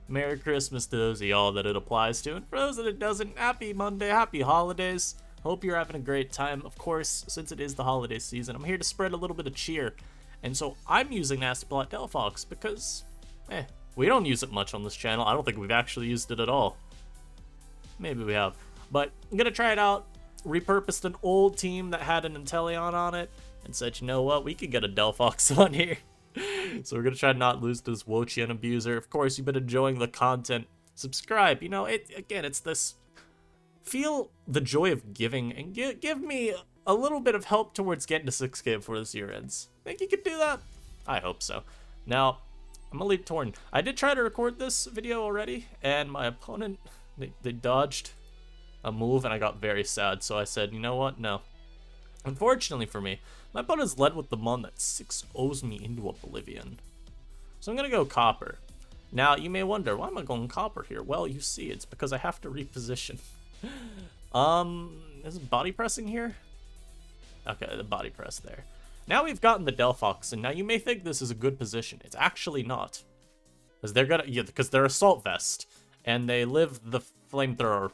Merry Christmas to those of y'all that it applies to, and for those that it doesn't, happy Monday, happy holidays. Hope you're having a great time. Of course, since it is the holiday season, I'm here to spread a little bit of cheer. And so I'm using Nasty Plot Delphox because, we don't use it much on this channel. I don't think we've actually used it at all. Maybe we have. But I'm going to try it out. Repurposed an old team that had an Inteleon on it and said, you know what, we could get a Delphox on here. So we're going to try to not lose to this Wochian abuser. Of course, you've been enjoying the content. Subscribe. You know, it's this... Feel the joy of giving and give me a little bit of help towards getting to 6K before this year ends. Think you could do that? I hope so. Now, I'm gonna leave Torn. I did try to record this video already, and my opponent, they dodged a move, and I got very sad. So I said, you know what? No. Unfortunately for me, my opponent's led with the Mon that 6-0s me into Oblivion. So I'm gonna go Copper. Now, you may wonder, why am I going Copper here? Well, you see, it's because I have to reposition. Is it body pressing here? Okay, the body press there. Now we've gotten the Delphox, and now you may think this is a good position. It's actually not. Because they're Assault Vest, and they live the Flamethrower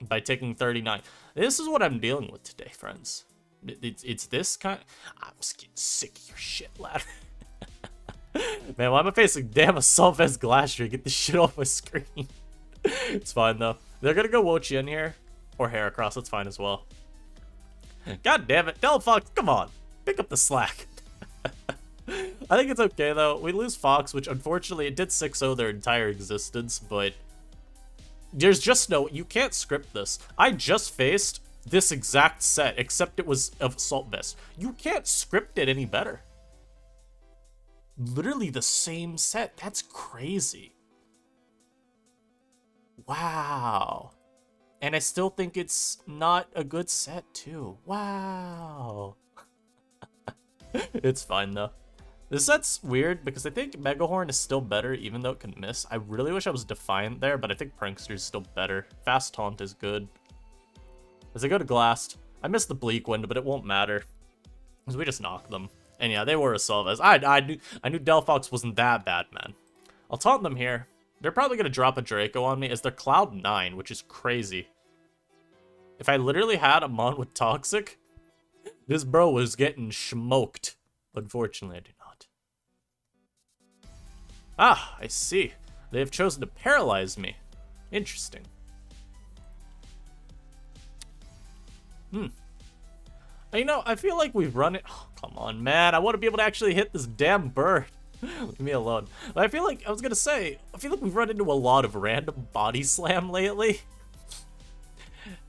by taking 39. This is what I'm dealing with today, friends. It's this kind. I'm just getting sick of your shit, lad. Man, why am I facing damn Assault Vest Glacier? Get this shit off my screen. It's fine, though. They're gonna go Wochian here. Or Heracross, that's fine as well. God damn it. Delphox, come on. Pick up the slack. I think it's okay, though. We lose Fox, which unfortunately it did 6-0 their entire existence, but there's just no... You can't script this. I just faced this exact set, except it was of Assault Vest. You can't script it any better. Literally the same set. That's crazy. Wow. And I still think it's not a good set, too. Wow. It's fine, though. This set's weird, because I think Megahorn is still better, even though it can miss. I really wish I was Defiant there, but I think Prankster is still better. Fast Taunt is good. As I go to Glassed, I missed the Bleak Wind, but it won't matter. Because we just knock them. And yeah, they were Assault Vest. I knew Delphox wasn't that bad, man. I'll taunt them here. They're probably going to drop a Draco on me as they're Cloud 9, which is crazy. If I literally had a Mon with Toxic, this bro was getting smoked. Unfortunately, I do not. Ah, I see. They have chosen to paralyze me. Interesting. You know, I feel like we've run it... Oh, come on, man. I want to be able to actually hit this damn bird. Leave me alone. But I feel like, I was gonna say, I feel like we've run into a lot of random body slam lately.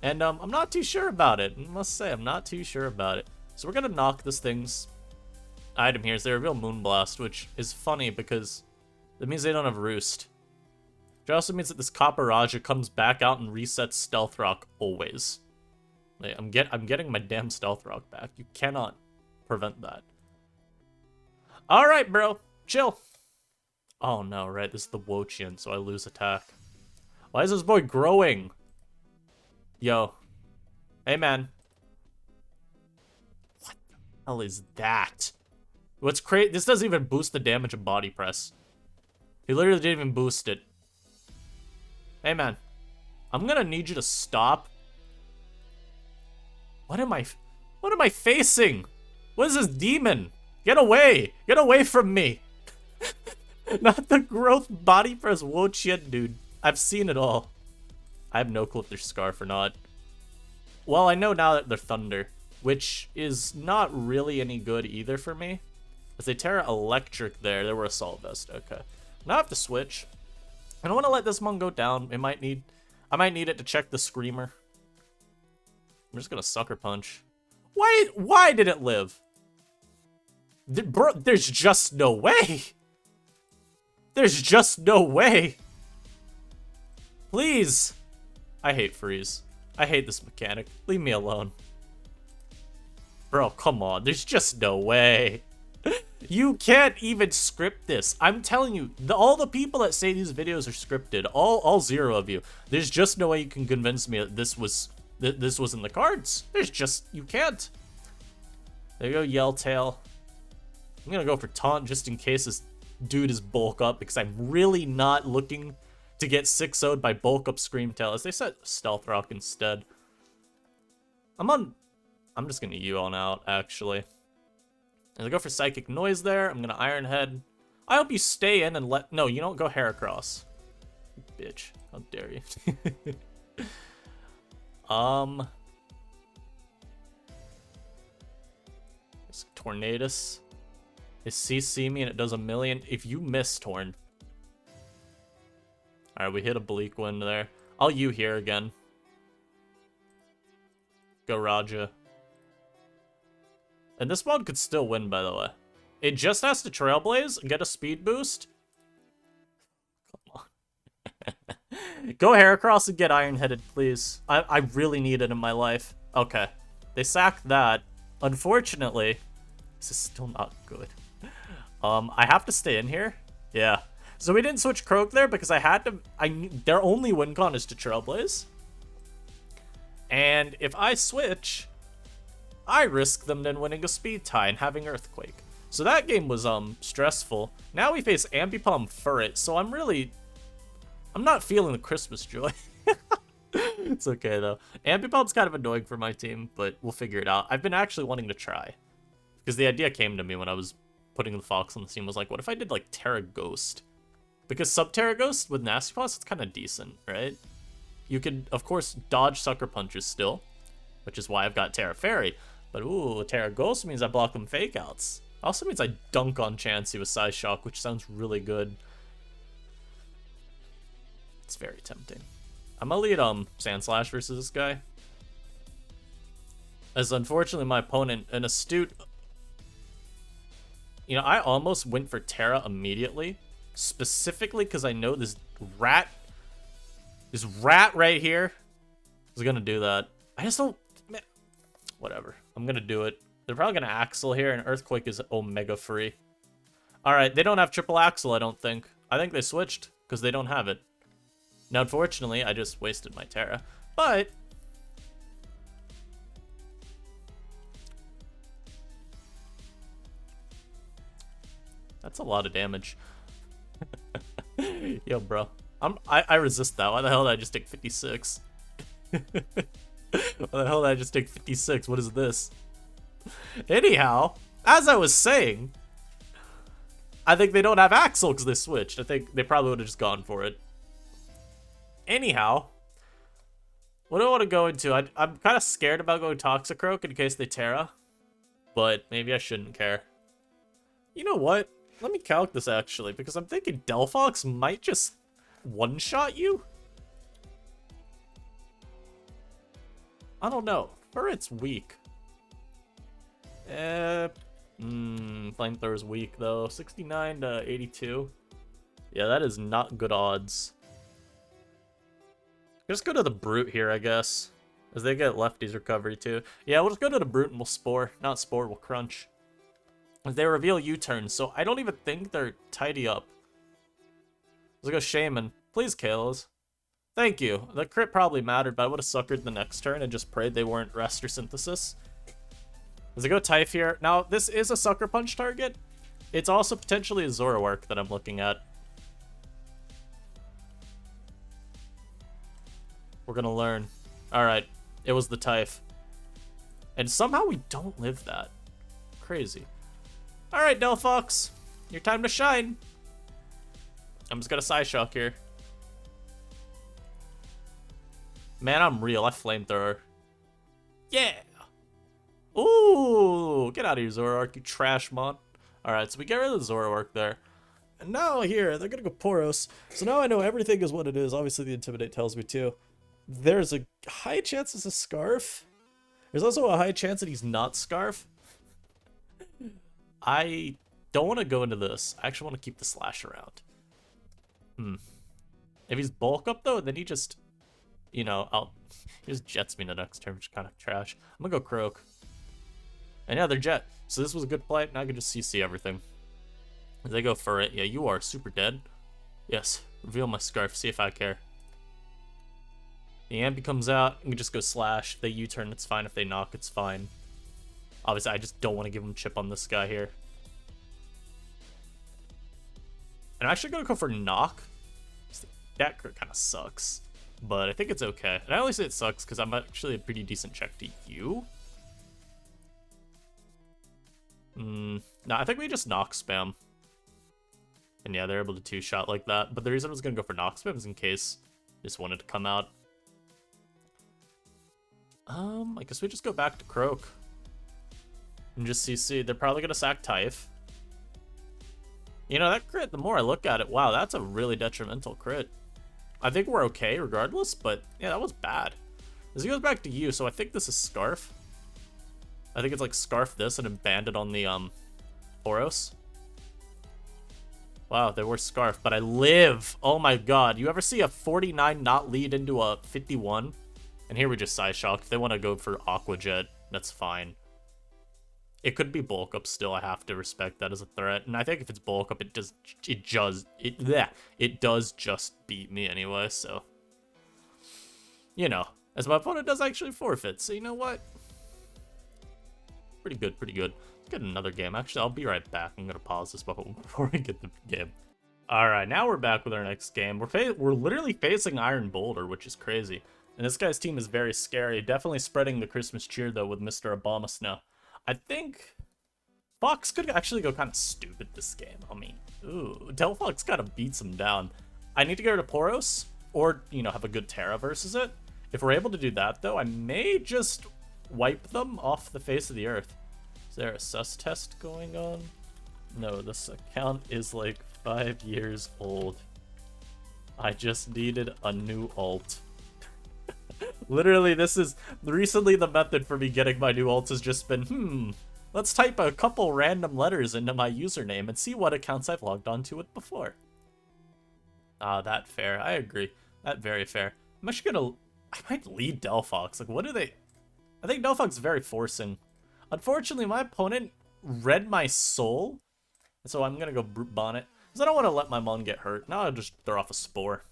And I'm not too sure about it. I must say, I'm not too sure about it. So we're gonna knock this thing's item here. Is they reveal Moonblast, which is funny because that means they don't have Roost. Which also means that this Copper Raja comes back out and resets Stealth Rock always. Like, I'm getting my damn Stealth Rock back. You cannot prevent that. Alright, bro. Chill. Oh no, right, this is the Wochian, so I lose attack. Why is this boy growing? Yo. Hey, man. What the hell is that? What's crazy? This doesn't even boost the damage of Body Press. He literally didn't even boost it. Hey, man. I'm gonna need you to stop. What am I facing? What is this demon? Get away! Get away from me! Not the growth body press Wochian, dude. I've seen it all. I have no clue if they're Scarf or not. Well, I know now that they're Thunder, which is not really any good either for me. As they Terra Electric there, they were Assault Vest. Okay. Now I have to switch. I don't want to let this one go down. I might need it to check the Screamer. I'm just gonna Sucker Punch. Why did it live? Bro, there's just no way. There's just no way. Please. I hate Freeze. I hate this mechanic. Leave me alone. Bro, come on. There's just no way. You can't even script this. I'm telling you, all the people that say these videos are scripted, all 0 of you, there's just no way you can convince me that this was in the cards. There's just, you can't. There you go, Yell Tail. I'm gonna go for Taunt just in case this dude is bulk up, because I'm really not looking to get 6-0'd by bulk up Screamtail, as they set Stealth Rock instead. I'm just gonna U on out, actually. And I go for Psychic Noise there. I'm gonna Iron Head. I hope you stay in and let... No, you don't go Heracross. Bitch. How dare you. It's Tornadus. Is CC me and it does 1,000,000? If you miss, Torn. Alright, we hit a Bleak Wind there. I'll U here again. Go Raja. And this mod could still win, by the way. It just has to Trailblaze and get a speed boost. Come on. Go Heracross and get Iron-Headed, please. I really need it in my life. Okay. They sacked that. Unfortunately, this is still not good. I have to stay in here. Yeah. So we didn't switch Croak there because I had to... their only win con is to Trailblaze. And if I switch, I risk them then winning a speed tie and having Earthquake. So that game was stressful. Now we face Ambipom Furret, so I'm not feeling the Christmas joy. It's okay though. Ambipom's kind of annoying for my team, but we'll figure it out. I've been actually wanting to try. Because the idea came to me when I was putting the Fox on the team, was like, what if I did like Terra Ghost? Because Sub-Terra Ghost with Nasty Paws, it's kind of decent, right? You could, of course, dodge Sucker Punches still, which is why I've got Terra Fairy. But ooh, Terra Ghost means I block them Fake Outs. Also means I dunk on Chansey with Psy Shock, which sounds really good. It's very tempting. I'm gonna lead Sand Slash versus this guy. As unfortunately my opponent, an astute... You know, I almost went for Terra immediately. Specifically because I know this rat right here is gonna do that. I just don't... Man, whatever. I'm gonna do it. They're probably gonna Axel here, and Earthquake is Omega free. Alright, they don't have triple Axel, I don't think. I think they switched, because they don't have it. Now, unfortunately, I just wasted my Terra. But... that's a lot of damage. Yo, bro. I resist that. Why the hell did I just take 56? Why the hell did I just take 56? What is this? Anyhow, as I was saying, I think they don't have Axel because they switched. I think they probably would have just gone for it. Anyhow, what do I want to go into? I'm kind of scared about going Toxicroak in case they Terra, but maybe I shouldn't care. You know what? Let me calc this actually, because I'm thinking Delphox might just one-shot you? I don't know. Furret's weak. Flamethrower's weak though. 69 to 82. Yeah, that is not good odds. Just go to the Brute here, I guess. As they get Lefty's recovery too. Yeah, we'll just go to the Brute and we'll Spore. Not Spore, we'll Crunch. They reveal U-turn, so I don't even think they're tidy up. Let's go Shaman. Please kill us. Thank you. The crit probably mattered, but I would have suckered the next turn and just prayed they weren't Rest or Synthesis. Let's go Typh here. Now, this is a Sucker Punch target. It's also potentially a Zoroark that I'm looking at. We're gonna learn. Alright, it was the Typh. And somehow we don't live that. Crazy. Alright, Delphox. Your time to shine. I'm just gonna Psyshock here. Man, I'm real. I Flamethrower. Yeah! Ooh! Get out of here, Zoroark, you trash mod. Alright, so we get rid of the Zoroark there. And now here, they're gonna go Poros. So now I know everything is what it is. Obviously, the Intimidate tells me too. There's a high chance it's a Scarf. There's also a high chance that he's not Scarf. I don't want to go into this. I actually want to keep the Slash around. If he's bulk up though, then he just, you know, he just jets me the next turn, which is kind of trash. I'm gonna go Croak. And yeah, they're jet. So this was a good play. Now I can just CC everything. They go for it. Yeah, you are super dead. Yes. Reveal my Scarf. See if I care. The Ambi comes out. We just go Slash. They U-turn. It's fine. If they knock, it's fine. Obviously, I just don't want to give him chip on this guy here. And I'm actually going to go for knock. that crit kind of sucks. But I think it's okay. And I only say it sucks because I'm actually a pretty decent check to you. No, I think we just knock spam. And yeah, they're able to two-shot like that. But the reason I was going to go for knock spam is in case I just wanted to come out. I guess we just go back to Croak. And just CC. They're probably going to sack Typh. You know, that crit, the more I look at it, wow, that's a really detrimental crit. I think we're okay regardless, but yeah, that was bad. This goes back to you, so I think this is Scarf. I think it's like Scarf this and then banned it on the Poros. Wow, there were Scarf, but I live. Oh my god, you ever see a 49 not lead into a 51? And here we just Psyshock. If they want to go for Aqua Jet, that's fine. It could be bulk up still. I have to respect that as a threat. And I think if it's bulk up, it does just beat me anyway, so. You know, as my opponent does actually forfeit. So you know what? Pretty good, pretty good. Let's get another game. Actually, I'll be right back. I'm gonna pause this before we get the game. Alright, now we're back with our next game. We're literally facing Iron Boulder, which is crazy. And this guy's team is very scary. Definitely spreading the Christmas cheer though with Mr. Obama Snow. I think Fox could actually go kind of stupid this game. I mean, ooh, Delphox kind of beats him down. I need to get rid of Poros, or, you know, have a good Terra versus it. If we're able to do that, though, I may just wipe them off the face of the earth. Is there a sus test going on? No, this account is like 5 years old. I just needed a new alt. Literally, this is recently the method for me getting my new alts has just been, let's type a couple random letters into my username and see what accounts I've logged onto it before. Ah, that fair. I agree. That very fair. I'm actually gonna, I might lead Delphox. Like, what do they, I think Delphox is very forcing. Unfortunately, my opponent read my soul, so I'm gonna go Brute Bonnet, because I don't want to let my Mon get hurt. Now I'll just throw off a Spore.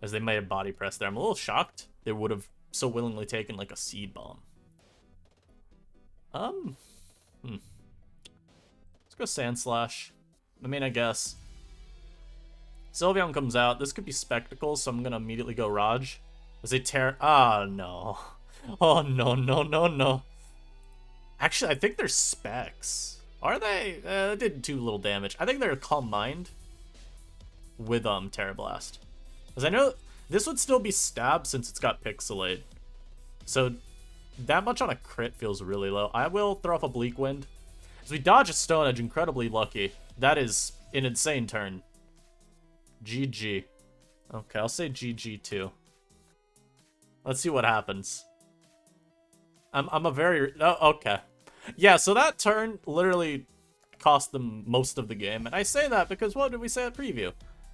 As they may have body pressed there. I'm a little shocked they would have so willingly taken like a Seed Bomb. Let's go Sand Slash. I mean, I guess. Sylveon comes out. This could be Spectacles, so I'm gonna immediately go Raj. As they tear. Ah, no. Oh, no, no, no, no. Actually, I think they're Specs. Are they? They did too little damage. I think they're Calm Mind with Terra Blast. Because I know this would still be Stab since it's got Pixelate. So that much on a crit feels really low. I will throw off a Bleak Wind. As we dodge a Stone Edge, incredibly lucky. That is an insane turn. GG. Okay, I'll say GG too. Let's see what happens. I'm a very... Oh, okay. Yeah, so that turn literally cost them most of the game. And I say that because what did we say at preview?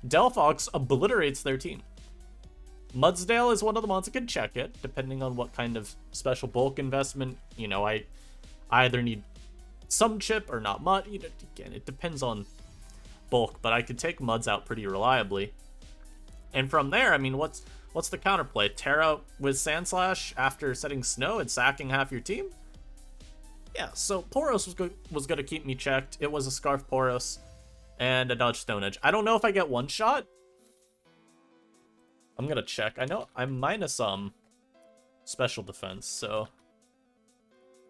Delphox obliterates their team. Mudsdale is one of the ones that can check it, depending on what kind of special bulk investment. You know, I either need some chip or not much. You know, again, it depends on bulk, but I could take Muds out pretty reliably. And from there, I mean, what's the counterplay? Terra with Sand Slash after setting Snow and sacking half your team? Yeah, so Poros was going to keep me checked. It was a Scarf Poros and a Dodge Stone Edge. I don't know if I get one shot. I'm going to check. I know I'm minus special defense, so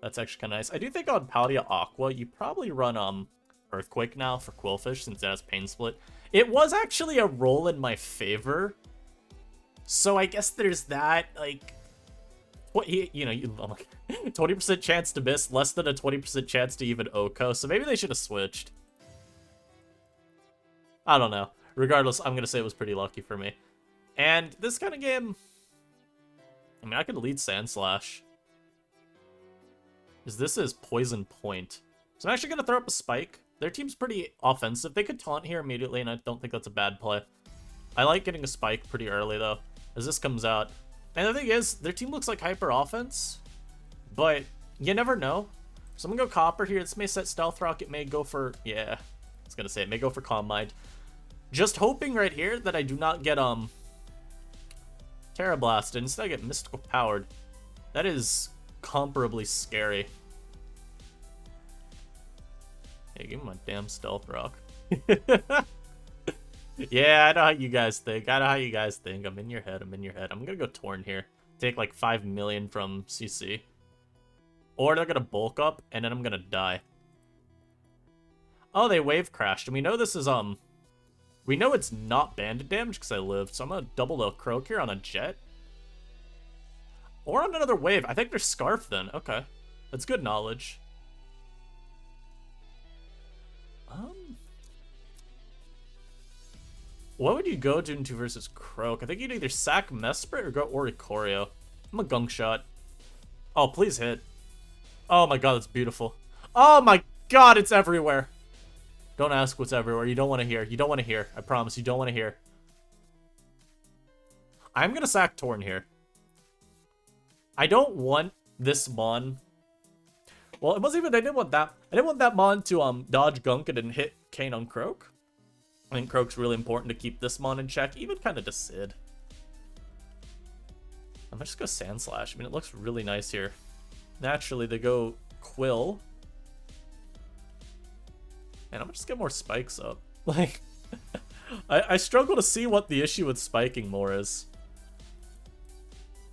that's actually kind of nice. I do think on Paldea Aqua, you probably run Earthquake now for Quillfish since it has Pain Split. It was actually a roll in my favor. So I guess there's that, like, what you know, 20% chance to miss, less than a 20% chance to even Oko. So maybe they should have switched. I don't know. Regardless, I'm gonna say it was pretty lucky for me. And this kind of game, I mean, I could lead Sand Slash. Because this is Poison Point. So I'm actually gonna throw up a Spike. Their team's pretty offensive. They could taunt here immediately, and I don't think that's a bad play. I like getting a Spike pretty early, though, as this comes out. And the thing is, their team looks like hyper offense, but you never know. So I'm gonna go Copper here. This may set Stealth Rock. It may go for, yeah, I was gonna say it may go for Calm Mind. Just hoping right here that I do not get Terra Blasted. Instead I get Mystical Powered. That is comparably scary. Hey, give me my damn Stealth Rock. Yeah, I know how you guys think. I know how you guys think. I'm in your head. I'm in your head. I'm gonna go Torn here. Take like 5 million from CC. Or they're gonna bulk up, and then I'm gonna die. Oh, they wave crashed. And we know this is, we know it's not banded damage because I lived. So I'm gonna double the Croak here on a Jet. Or on another wave. I think they're Scarf then. Okay. That's good knowledge. What would you go into versus Croak? I think you'd either sack Mesprit or go Oricorio. I'm a Gunk Shot. Oh, please hit. Oh my god, that's beautiful. Oh my god, it's everywhere. Don't ask what's everywhere. You don't want to hear. You don't want to hear. I promise you don't want to hear. I'm going to sack Torn here. I don't want this Mon. Well, it wasn't even, I didn't want that Mon to dodge Gunk and then hit Kane on Croak. I think Croak's really important to keep this Mon in check, even kind of to Sid. I'm gonna just go Sand Slash. I mean, it looks really nice here. Naturally, they go Quill. And I'm gonna just get more spikes up. Like, I struggle to see what the issue with spiking more is.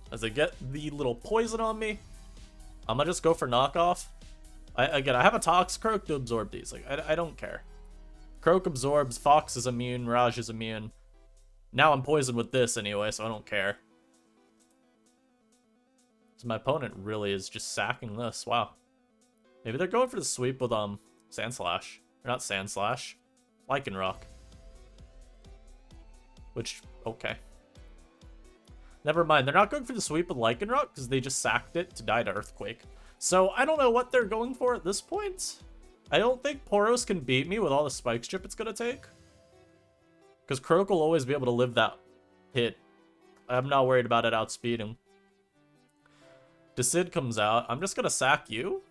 As I get the little poison on me, I'm gonna just go for knockoff. Again, I have a Tox Croak to absorb these. Like, I don't care. Croak absorbs, Fox is immune, Raj is immune. Now I'm poisoned with this anyway, so I don't care. So my opponent really is just sacking this. Wow. Maybe they're going for the sweep with Sand Slash. Or not Sand Slash. Lycan Rock. Which, okay. Never mind. They're not going for the sweep with Lycan Rock because they just sacked it to die to Earthquake. So I don't know what they're going for at this point. I don't think Poros can beat me with all the Spike Strip it's going to take. Because Croak will always be able to live that hit. I'm not worried about it outspeeding. Decid comes out. I'm just going to sack you.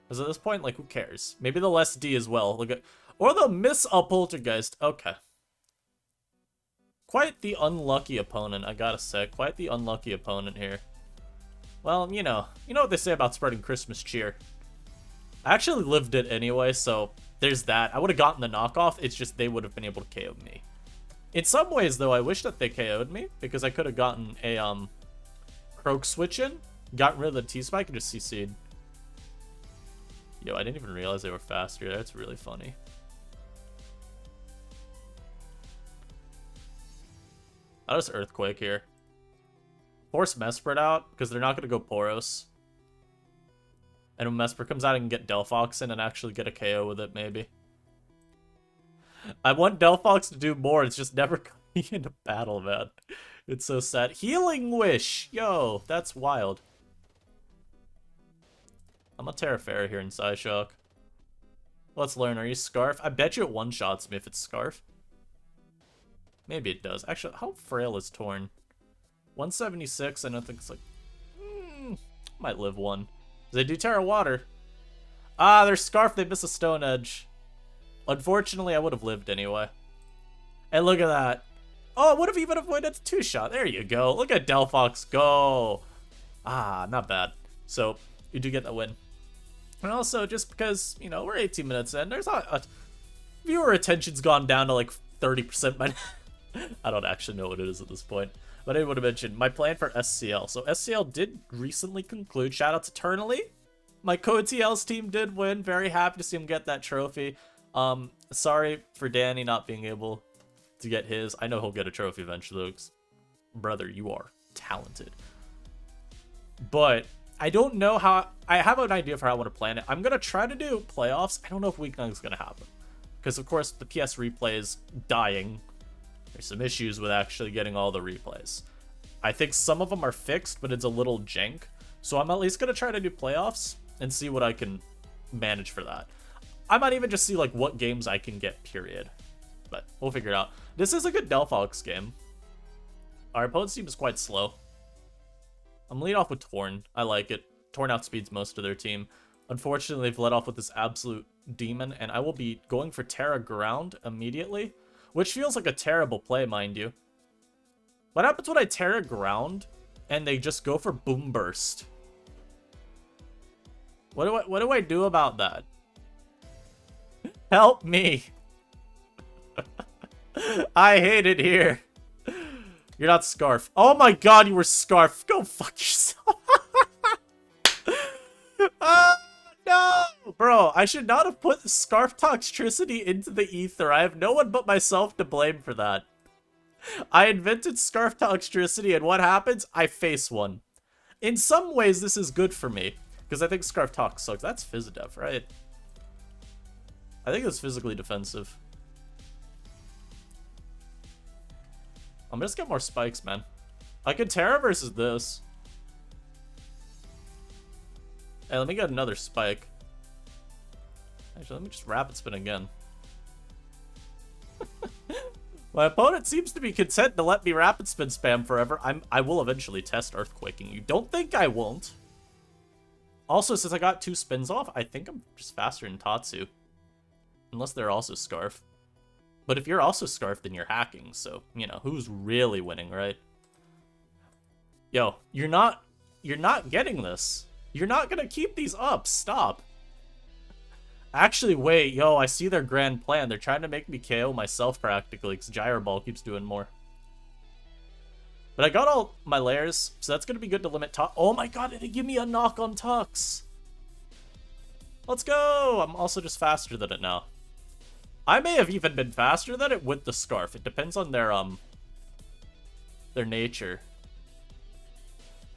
Because at this point, like, who cares? Maybe they'll SD as well. Look at, or they'll miss a Poltergeist. Okay. Quite the unlucky opponent, I gotta say. Quite the unlucky opponent here. Well, you know what they say about spreading Christmas cheer. I actually lived it anyway, so there's that. I would have gotten the knockoff, it's just they would have been able to KO me. In some ways, though, I wish that they KO'd me, because I could have gotten a Croak switch in, gotten rid of the T-Spike, and just CC'd. Yo, I didn't even realize they were faster. That's really funny. I'll just Earthquake here. Force Mesprit out, because they're not going to go Poros. And when Mesprit comes out, I can get Delphox in and actually get a KO with it, maybe. I want Delphox to do more. It's just never coming into battle, man. It's so sad. Healing Wish! Yo, that's wild. I'm a Terra Fairy here in Psyshock. Let's learn. Are you Scarf? I bet you it one-shots me if it's Scarf. Maybe it does. Actually, how frail is Torn? 176, I don't think it's like... might live one. They do Terra Water. Ah, they're Scarf, they miss a Stone Edge. Unfortunately, I would have lived anyway. And look at that. Oh, I would have even avoided a 2-shot. There you go. Look at Delphox go. Ah, not bad. So, you do get the win. And also, just because, you know, we're 18 minutes in, there's a viewer attention's gone down to like 30% by now. I don't actually know what it is at this point. But I would have mentioned my plan for SCL. So SCL did recently conclude. Shout out to Eternally. My CodeTL's team did win. Very happy to see him get that trophy. Sorry for Danny not being able to get his. I know he'll get a trophy eventually, though. Brother, you are talented. But I don't know how... I have an idea for how I want to plan it. I'm going to try to do playoffs. I don't know if Week 9 is going to happen. Because, of course, the PS replay is dying. There's some issues with actually getting all the replays. I think some of them are fixed, but it's a little jank. So I'm at least going to try to do playoffs and see what I can manage for that. I might even just see like what games I can get, period. But we'll figure it out. This is a good Delphox game. Our opponent's team is quite slow. I'm lead off with Torn. I like it. Torn outspeeds most of their team. Unfortunately, they've led off with this absolute demon, and I will be going for Terra Ground immediately. Which feels like a terrible play, mind you. What happens when I Terra Ground and they just go for Boom Burst? What do I do about that? Help me. I hate it here. You're not Scarf. Oh my god, you were Scarf. Go fuck yourself. Oh, no! Bro, I should not have put Scarf Toxtricity into the ether. I have no one but myself to blame for that. I invented Scarf Toxtricity, and what happens? I face one. In some ways, this is good for me, because I think Scarf Tox sucks. That's Physdef, right? I think it's physically defensive. I'm just get more spikes, man. I could Terra versus this. Hey, let me get another spike. Actually, let me just Rapid Spin again. My opponent seems to be content to let me Rapid Spin spam forever. I will eventually test Earthquaking you. Don't think I won't. Also, since I got 2 spins off, I think I'm just faster than Tatsu. Unless they're also Scarf. But if you're also Scarf, then you're hacking. So, you know, who's really winning, right? Yo, you're not getting this. You're not gonna keep these up. Stop. Actually, wait, yo, I see their grand plan. They're trying to make me KO myself practically, because Gyro Ball keeps doing more. But I got all my layers, so that's gonna be good to limit Tux. Oh my god, did it give me a knock on Tux? Let's go! I'm also just faster than it now. I may have even been faster than it with the Scarf. It depends on their nature.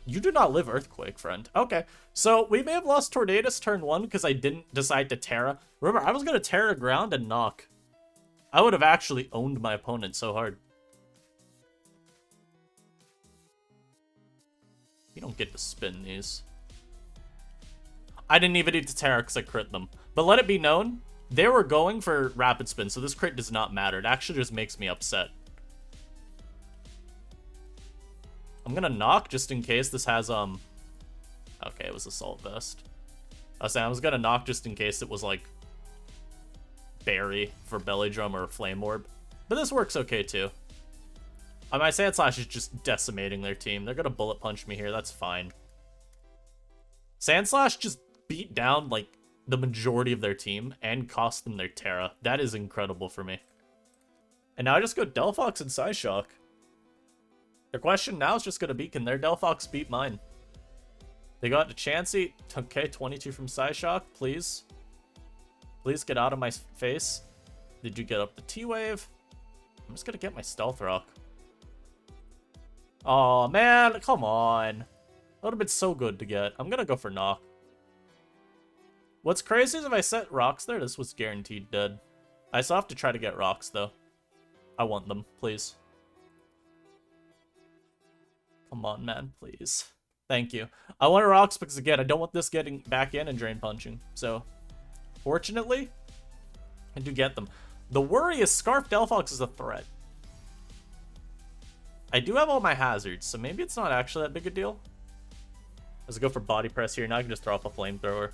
You do not live Earthquake, friend. Okay, so we may have lost Tornadus turn 1 because I didn't decide to Terra. Remember, I was going to Terra ground and knock. I would have actually owned my opponent so hard. You don't get to spin these. I didn't even need to Terra because I crit them. But let it be known, they were going for Rapid Spin, so this crit does not matter. It actually just makes me upset. I'm gonna knock just in case this has, okay, it was Assault Vest. I was saying I was gonna knock just in case it was, like, Berry for Belly Drum or Flame Orb. But this works okay, too. My Sand Slash is just decimating their team. They're gonna Bullet Punch me here, that's fine. Sand Slash just beat down, like, the majority of their team and cost them their Terra. That is incredible for me. And now I just go Delphox and Psyshock. The question now is just going to be, can their Delphox beat mine? They got the Chansey. Okay, 22 from Psyshock, please. Please get out of my face. Did you get up the T-Wave? I'm just going to get my Stealth Rock. Oh man, come on. That would have been so good to get. I'm going to go for Knock. What's crazy is if I set rocks there, this was guaranteed dead. I still have to try to get rocks, though. I want them, please. Come on, man, please. Thank you. I want rocks because, again, I don't want this getting back in and drain punching. So, fortunately, I do get them. The worry is Scarf Delphox is a threat. I do have all my hazards, so maybe it's not actually that big a deal. Let's go for Body Press here. Now I can just throw off a Flamethrower.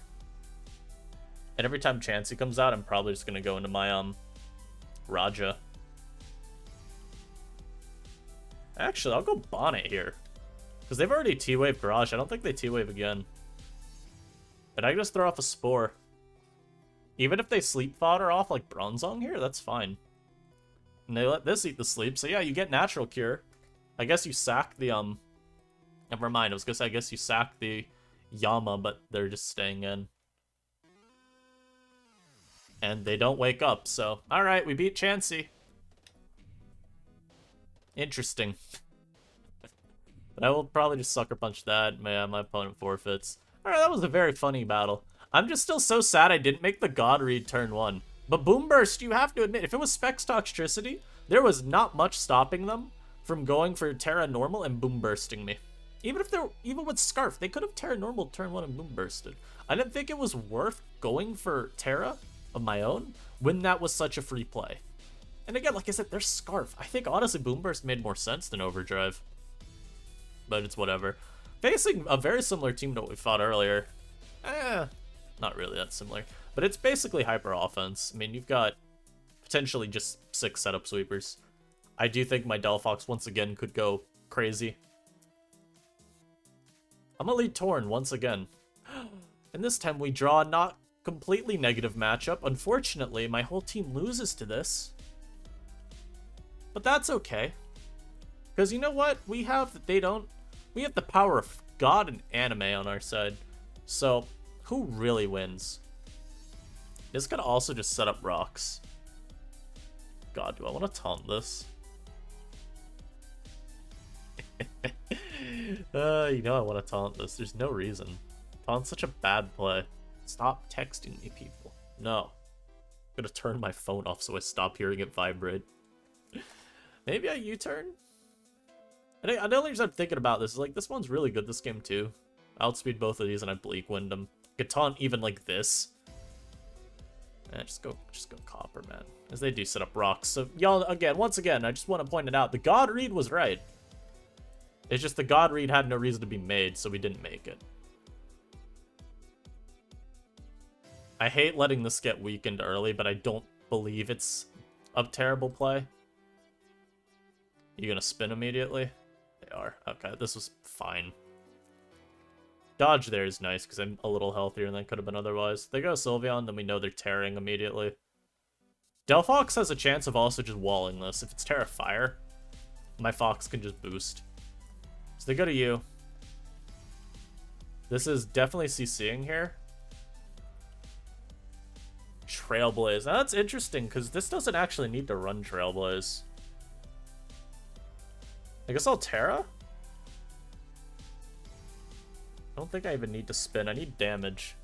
And every time Chansey comes out, I'm probably just going to go into my, Raja. Actually, I'll go Bonnet here. Because they've already T-Wave Garage. I don't think they T-Wave again. But I can just throw off a Spore. Even if they Sleep Fodder off like Bronzong here, that's fine. And they let this eat the sleep. So yeah, you get Natural Cure. I guess you sack the, Never mind, I was gonna say I guess you sack the Yama, but they're just staying in. And they don't wake up, so... Alright, we beat Chansey. Interesting. But I will probably just Sucker Punch that. Man, my opponent forfeits. Alright, that was a very funny battle. I'm just still so sad I didn't make the God Read turn 1. But Boom Burst, you have to admit, if it was Specs Toxtricity, there was not much stopping them from going for Terra Normal and Boom Bursting me. Even with Scarf, they could have Terra Normal turn 1 and Boom Bursted. I didn't think it was worth going for Terra of my own when that was such a free play. And again, like I said, there's Scarf. I think honestly Boom Burst made more sense than Overdrive. But it's whatever. Facing a very similar team to what we fought earlier. Not really that similar. But it's basically hyper offense. I mean, you've got potentially just 6 setup sweepers. I do think my Delphox once again could go crazy. I'm gonna lead Torn once again. And this time we draw a not completely negative matchup. Unfortunately, my whole team loses to this. But that's okay. Because you know what? We have the power of God and anime on our side. So, who really wins? This could also just set up rocks. God, do I want to taunt this? You know I want to taunt this. There's no reason. Taunt's such a bad play. Stop texting me, people. No. I'm gonna turn my phone off so I stop hearing it vibrate. Maybe I U-turn? The only reason I'm thinking about this is, like, this one's really good this game, too. Outspeed both of these and I bleak wind them. Could taunt even like this. Just go copper, man. As they do set up rocks. So, y'all, once again, I just want to point it out. The God read was right. It's just the God read had no reason to be made, so we didn't make it. I hate letting this get weakened early, but I don't believe it's a terrible play. You gonna spin immediately? They are. Okay, this was fine. Dodge there is nice, because I'm a little healthier than I could have been otherwise. They go Sylveon, then we know they're tearing immediately. Delphox has a chance of also just walling this. If it's Terra Fire, my Fox can just boost. So they go to you. This is definitely CCing here. Trailblaze. Now, that's interesting, because this doesn't actually need to run Trailblaze. I guess I'll Terra? I don't think I even need to spin. I need damage.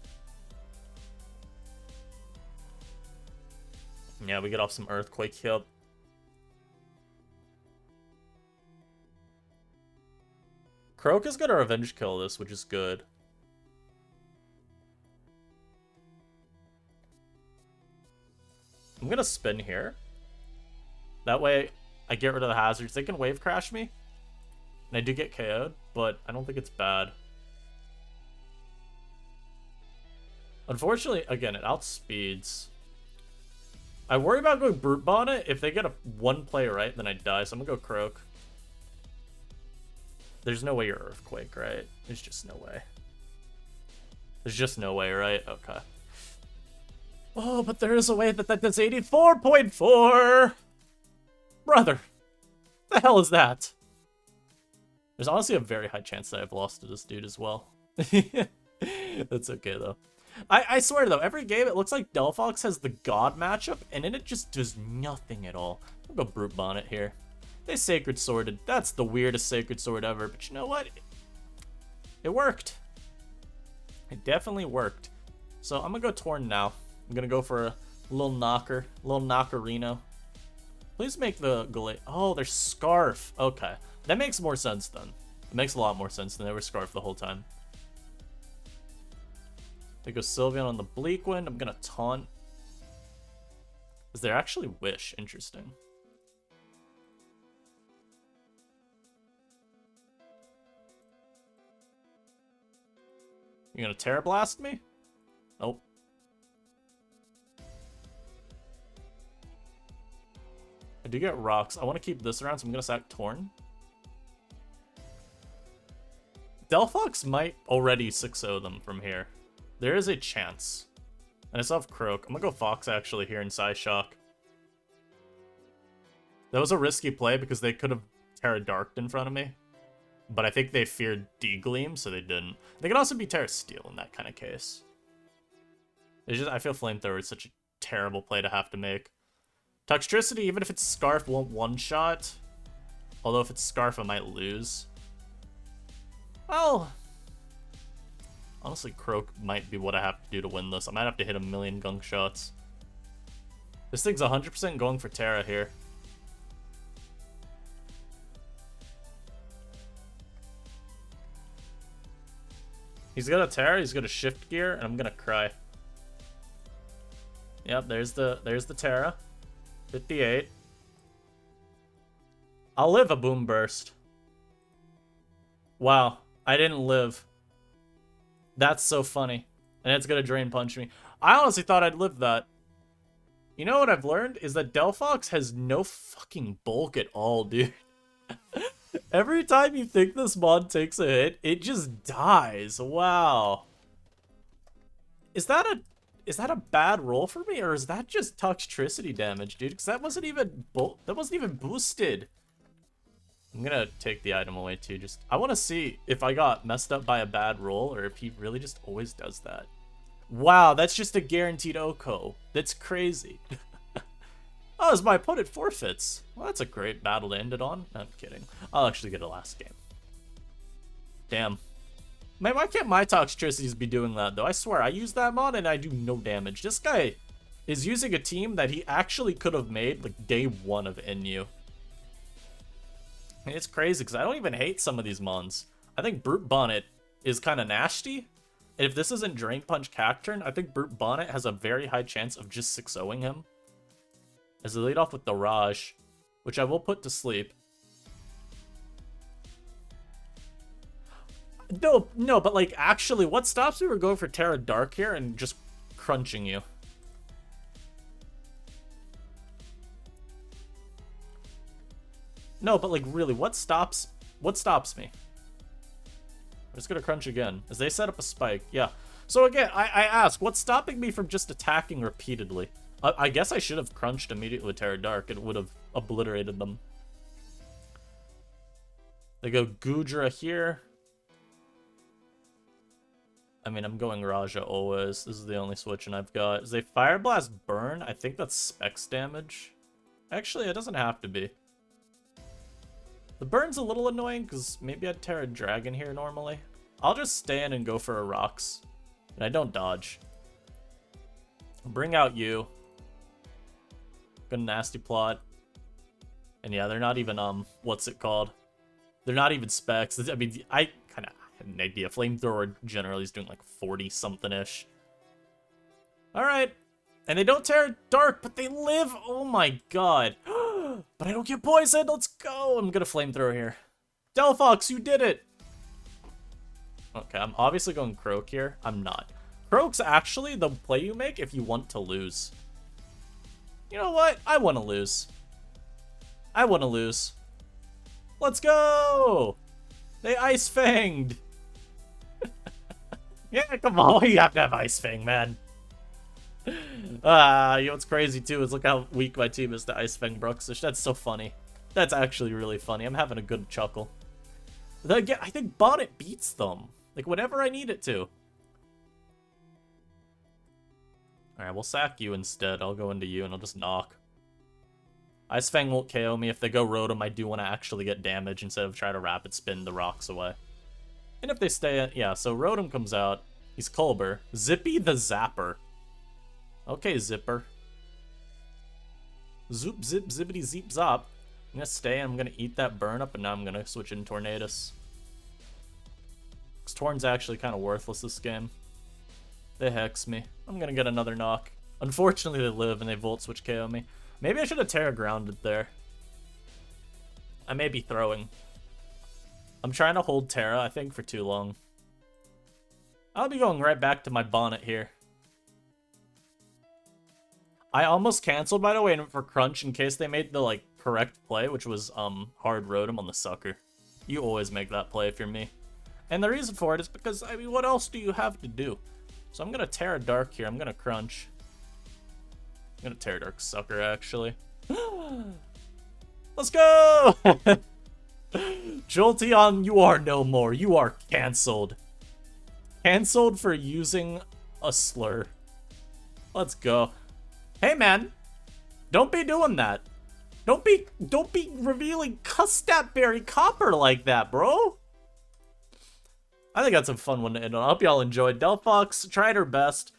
Yeah, we get off some Earthquake. Yep. Croak is gonna revenge kill this, which is good. I'm gonna spin here. That way, I get rid of the hazards. They can wave crash me. And I do get KO'd, but I don't think it's bad. Unfortunately, again, it outspeeds. I worry about going Brute Bonnet. If they get a one play right, then I die, so I'm gonna go Croak. There's no way you're Earthquake, right? There's just no way. There's just no way, right? Okay. Oh, but there is a way that does 84.4! Brother! The hell is that? There's honestly a very high chance that I've lost to this dude as well. That's okay, though. I swear, though, every game it looks like Delphox has the God matchup, and then it just does nothing at all. I'll go Brute Bonnet here. They Sacred Sworded. That's the weirdest Sacred Sword ever, but you know what? It worked. It definitely worked. So I'm gonna go Torn now. I'm gonna go for a little knocker, knockerino. Please make the Gala. Oh, there's Scarf. Okay, that makes more sense then. It makes a lot more sense than they were Scarf the whole time. They go Sylveon on the Bleak Wind. I'm gonna taunt. Is there actually Wish? Interesting. You gonna Terra Blast me? Nope. I do get rocks. I want to keep this around, so I'm gonna sack Torn. Delphox might already 6-0 them from here. There is a chance. And I still have Croak. I'm gonna go Fox actually here in Psyshock. That was a risky play because they could have Terra Darked in front of me. But I think they feared D-Gleam, so they didn't. They could also be Terra Steel in that kind of case. It's just, I feel Flamethrower is such a terrible play to have to make. Toxtricity, even if it's Scarf, won't one-shot. Although if it's Scarf, I might lose. Well, honestly, Croak might be what I have to do to win this. I might have to hit a million gunk shots. This thing's 100% going for Terra here. He's got a Terra, he's got a Shift Gear, and I'm gonna cry. Yep, there's the Terra. 58. I'll live a Boom Burst. Wow, I didn't live. That's so funny. And it's gonna Drain Punch me. I honestly thought I'd live that. You know what I've learned? Is that Delphox has no fucking bulk at all, dude. Every time you think this mod takes a hit, it just dies. Wow. Is that is that a bad roll for me, or is that just toxicity damage, dude? Because that wasn't even boosted. I'm gonna take the item away too. Just I want to see if I got messed up by a bad roll or if he really just always does that. Wow, that's just a guaranteed Oko. That's crazy. Oh, as my opponent forfeits. Well, that's a great battle to end it on. No, I'm kidding. I'll actually get a last game. Damn. Man, why can't my toxicities be doing that, though? I swear, I use that mod and I do no damage. This guy is using a team that he actually could have made, like, day 1 of NU. It's crazy, because I don't even hate some of these mons. I think Brute Bonnet is kind of nasty. And if this isn't Drain Punch Cacturn, I think Brute Bonnet has a very high chance of just 6-0ing him. As they lead off with the Raj, which I will put to sleep. No, but like, actually, what stops me from going for Terra Dark here and just crunching you? No, but like, really, what stops me? I'm just gonna crunch again, as they set up a spike, yeah. So again, I ask, what's stopping me from just attacking repeatedly? I guess I should have crunched immediately with Terra Dark, and it would have obliterated them. They go Gudra here. I mean, I'm going Raja always. This is the only switching I've got. Is they Fire Blast Burn? I think that's Specs damage. Actually, it doesn't have to be. The burn's a little annoying, because maybe I'd Terra Dragon here normally. I'll just stand and go for a Rocks. And I don't dodge. Bring out you. Good nasty plot. And yeah, they're not even, what's it called? They're not even Specs. I mean, I kind of had an idea. Flamethrower generally is doing like 40-something-ish. Alright. And they don't Terra Dark, but they live. Oh my god. But I don't get poisoned. Let's go. I'm gonna Flamethrower here. Delphox, you did it. Okay, I'm obviously going Croak here. I'm not. Croak's actually the play you make if you want to lose. You know what? I want to lose. I want to lose. Let's go! They Ice Fanged! Yeah, come on. You have to have Ice Fang, man. You know what's crazy, too, is look how weak my team is to Ice Fang Bruxish. That's so funny. That's actually really funny. I'm having a good chuckle. Again, I think Bonnet beats them. Like, whenever I need it to. Alright, we'll sack you instead. I'll go into you and I'll just knock. Ice Fang won't KO me. If they go Rotom, I do want to actually get damage instead of try to rapid spin the rocks away. And if they stay... Yeah, so Rotom comes out. He's Culber. Zippy the Zapper. Okay, Zipper. Zoop, zip, zippity, zeep, zop. I'm gonna stay and I'm gonna eat that burn up, and now I'm gonna switch in Tornadus. Because Torn's actually kind of worthless this game. They hex me. I'm gonna get another knock. Unfortunately, they live and they Volt Switch KO me. Maybe I should have Terra Grounded there. I may be throwing. I'm trying to hold Terra, I think, for too long. I'll be going right back to my Bonnet here. I almost canceled, by the way, for Crunch in case they made the, like, correct play, which was, hard Rotom on the Sucker. You always make that play if you're me. And the reason for it is because, I mean, what else do you have to do? So I'm gonna Terra Dark here. I'm gonna Crunch. I'm gonna Terra Dark Sucker, actually. Let's go! Jolteon, you are no more. You are canceled. Canceled for using a slur. Let's go. Hey, man. Don't be doing that. Don't be revealing Custapberry Copper like that, bro. I think that's a fun one to end on. I hope y'all enjoyed. Delphox tried her best.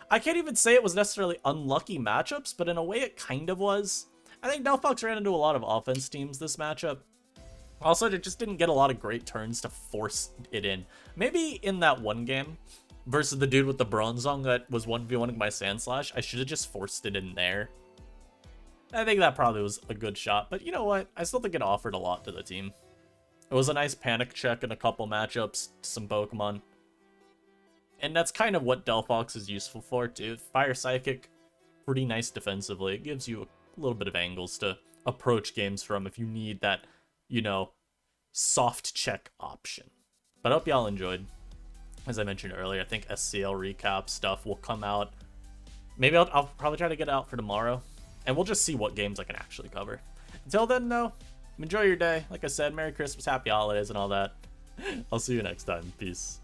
I can't even say it was necessarily unlucky matchups, but in a way it kind of was. I think Delphox ran into a lot of offense teams this matchup. Also, it just didn't get a lot of great turns to force it in. Maybe in that one game versus the dude with the Bronzong that was 1v1ing my Sandslash, I should have just forced it in there. I think that probably was a good shot, but you know what? I still think it offered a lot to the team. It was a nice panic check in a couple matchups to some Pokemon. And that's kind of what Delphox is useful for, too. Fire Psychic, pretty nice defensively. It gives you a little bit of angles to approach games from if you need that, you know, soft check option. But I hope y'all enjoyed. as I mentioned earlier, I think SCL recap stuff will come out. Maybe I'll probably try to get it out for tomorrow, and we'll just see what games I can actually cover. Until then, though, enjoy your day. Like I said, Merry Christmas, Happy Holidays, and all that. I'll see you next time. Peace.